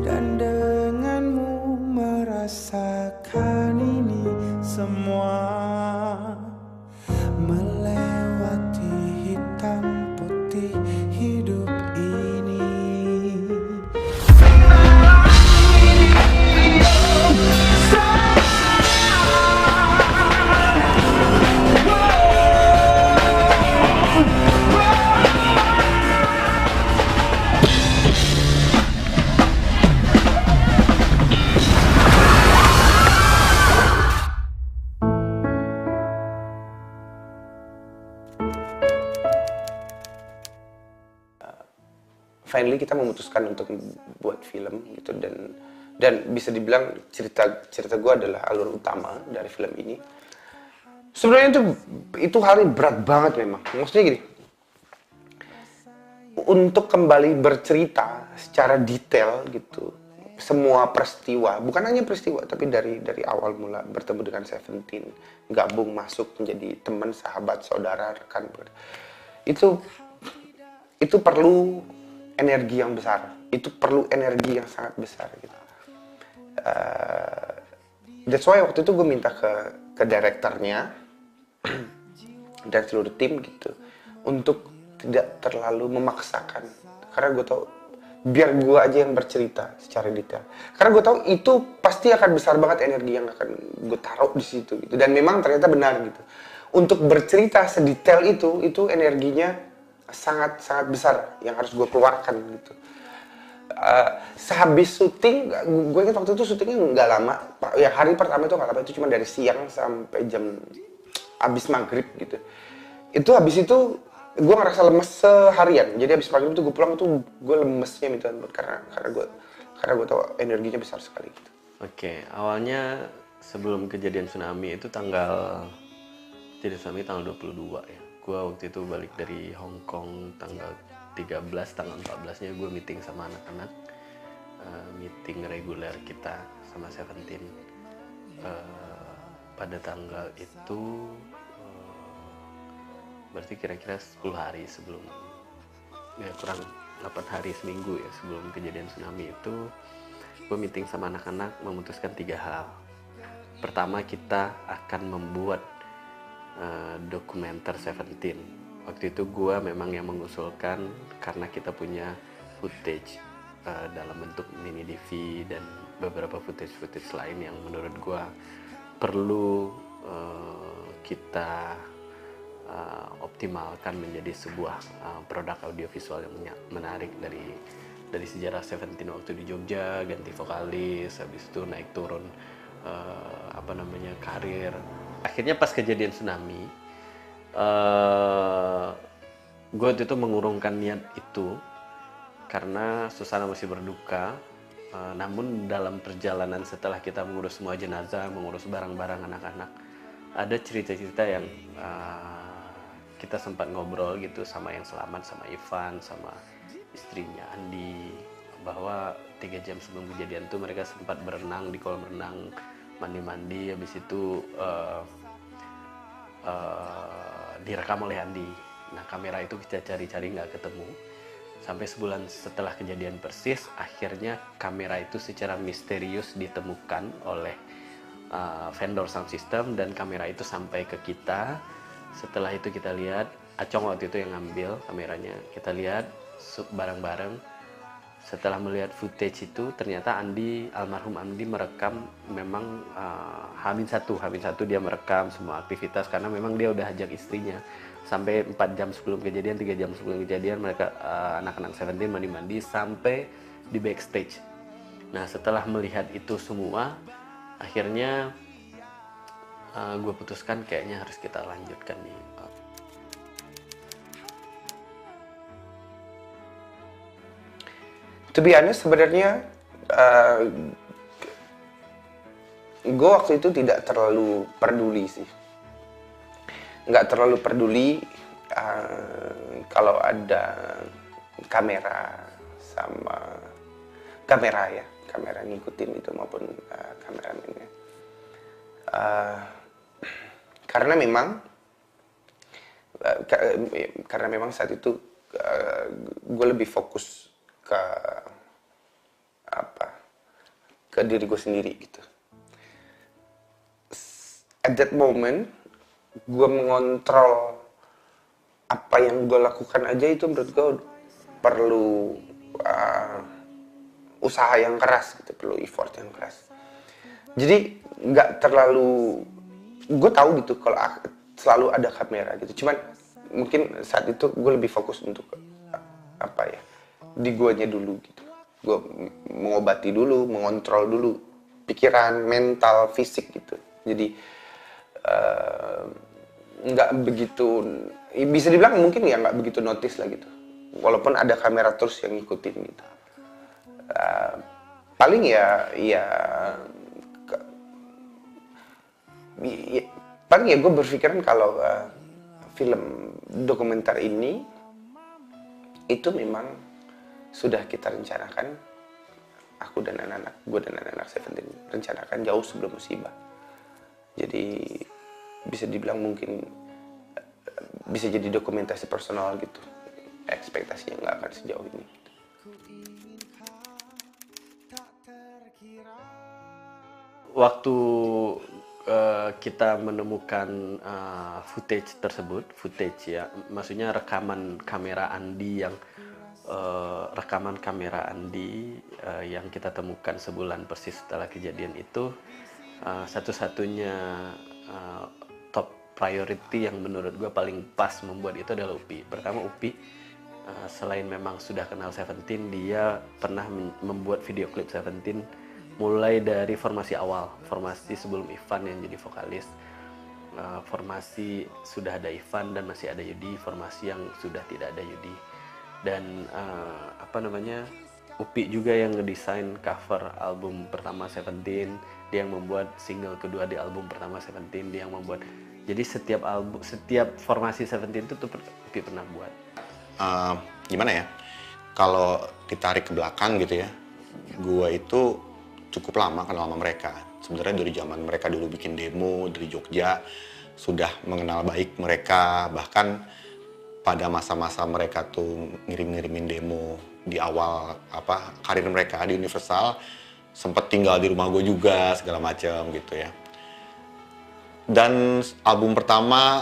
dan denganmu merasakan ini semua, melewati hitam putih hidup ini. Finally kita memutuskan untuk buat film gitu, dan bisa dibilang cerita gue adalah alur utama dari film ini. Sebenarnya itu hal yang berat banget memang. Maksudnya gini, untuk kembali bercerita secara detail gitu, semua peristiwa, bukan hanya peristiwa, tapi dari awal mula bertemu dengan Seventeen, gabung masuk menjadi teman, sahabat, saudara, rekan, itu perlu energi yang besar, itu perlu energi yang sangat besar gitu. That's why waktu itu gue minta ke direkturnya dan seluruh tim gitu untuk tidak terlalu memaksakan, karena gue tahu biar gue aja yang bercerita secara detail, karena gue tahu itu pasti akan besar banget energi yang akan gue taruh di situ gitu. Dan memang ternyata benar gitu, untuk bercerita sedetail itu energinya sangat besar yang harus gue keluarkan gitu. Sehabis syuting, gue ingat waktu itu syutingnya nggak lama, ya hari pertama itu nggak lama, itu cuma dari siang sampai jam abis maghrib gitu. Itu habis itu gue ngerasa lemes seharian, jadi abis maghrib itu gue pulang tuh gue lemesnya minta ampun, karena gue tahu energinya besar sekali gitu. Oke, awalnya sebelum kejadian tsunami itu tanggal 22 ya. Gue waktu itu balik dari Hong Kong tanggal 13, tanggal 14-nya gue meeting sama anak-anak, meeting reguler kita sama Seventeen. Pada tanggal itu berarti kira-kira 10 hari sebelum, ya kurang 8 hari, seminggu ya sebelum kejadian tsunami itu, gue meeting sama anak-anak memutuskan 3 hal. Pertama, kita akan membuat dokumenter Seventeen. Waktu itu gue memang yang mengusulkan karena kita punya footage dalam bentuk mini DV dan beberapa footage lain yang menurut gue perlu kita optimalkan menjadi sebuah produk audiovisual yang menarik dari sejarah Seventeen waktu di Jogja, ganti vokalis, habis itu naik turun karir. Akhirnya pas kejadian tsunami, gue waktu itu mengurungkan niat itu karena suasana masih berduka. Namun dalam perjalanan setelah kita mengurus semua jenazah, mengurus barang-barang anak-anak, ada cerita-cerita yang kita sempat ngobrol gitu sama yang selamat, sama Ivan, sama istrinya Andi, bahwa 3 jam sebelum kejadian itu mereka sempat berenang di kolam renang, mandi-mandi, habis itu direkam oleh Andi. Nah, kamera itu kita cari-cari nggak ketemu. Sampai sebulan setelah kejadian persis, akhirnya kamera itu secara misterius ditemukan oleh vendor sound system, dan kamera itu sampai ke kita. Setelah itu kita lihat, Acong waktu itu yang ngambil kameranya, kita lihat bareng-bareng. Setelah melihat footage itu, ternyata almarhum Andi merekam memang H-1 dia merekam semua aktivitas, karena memang dia udah ajak istrinya sampai 4 jam sebelum kejadian, 3 jam sebelum kejadian mereka anak-anak Seventeen mandi-mandi sampai di backstage. Nah, setelah melihat itu semua, akhirnya gue putuskan kayaknya harus kita lanjutkan nih. To be honest, sebenarnya gue waktu itu tidak terlalu peduli sih. Nggak terlalu peduli kalau ada kamera sama kamera ngikutin itu maupun kameramennya. Karena memang saat itu gue lebih fokus ke ke diri gue sendiri gitu. At that moment gue mengontrol apa yang gue lakukan aja itu menurut gue perlu usaha yang keras gitu, perlu effort yang keras. Jadi nggak terlalu, gue tahu gitu kalau selalu ada kamera gitu, cuman mungkin saat itu gue lebih fokus untuk apa ya, di guanya dulu gitu. Gue mengobati dulu, mengontrol dulu pikiran, mental, fisik gitu. Jadi nggak begitu, bisa dibilang mungkin ya nggak begitu notice lah gitu, walaupun ada kamera terus yang ngikutin gitu. Paling ya paling ya gue berpikiran kalau film dokumenter ini itu memang sudah kita rencanakan, aku dan anak-anak, gue dan anak-anak Seventeen rencanakan jauh sebelum musibah. Jadi bisa dibilang mungkin bisa jadi dokumentasi personal gitu. Ekspektasinya nggak akan sejauh ini. Waktu kita menemukan footage tersebut, ya, maksudnya rekaman kamera Andi yang kita temukan sebulan persis setelah kejadian itu, satu-satunya top priority yang menurut gue paling pas membuat itu adalah Upi. Pertama, Upi selain memang sudah kenal Seventeen, dia pernah membuat video klip Seventeen mulai dari formasi awal, formasi sebelum Ivan yang jadi vokalis, formasi sudah ada Ivan dan masih ada Yudi, formasi yang sudah tidak ada Yudi, dan Upi juga yang ngedesain cover album pertama Seventeen, dia yang membuat single kedua di album pertama Seventeen, dia yang membuat. Jadi setiap formasi Seventeen itu tuh Upi pernah buat. Gimana ya? Kalau ditarik ke belakang gitu ya, gua itu cukup lama kenal sama mereka. Sebenarnya dari zaman mereka dulu bikin demo dari Jogja, sudah mengenal baik mereka. Bahkan pada masa-masa mereka tuh ngirim-ngirimin demo di awal karir mereka di Universal, sempat tinggal di rumah gue juga segala macam gitu ya. Dan album pertama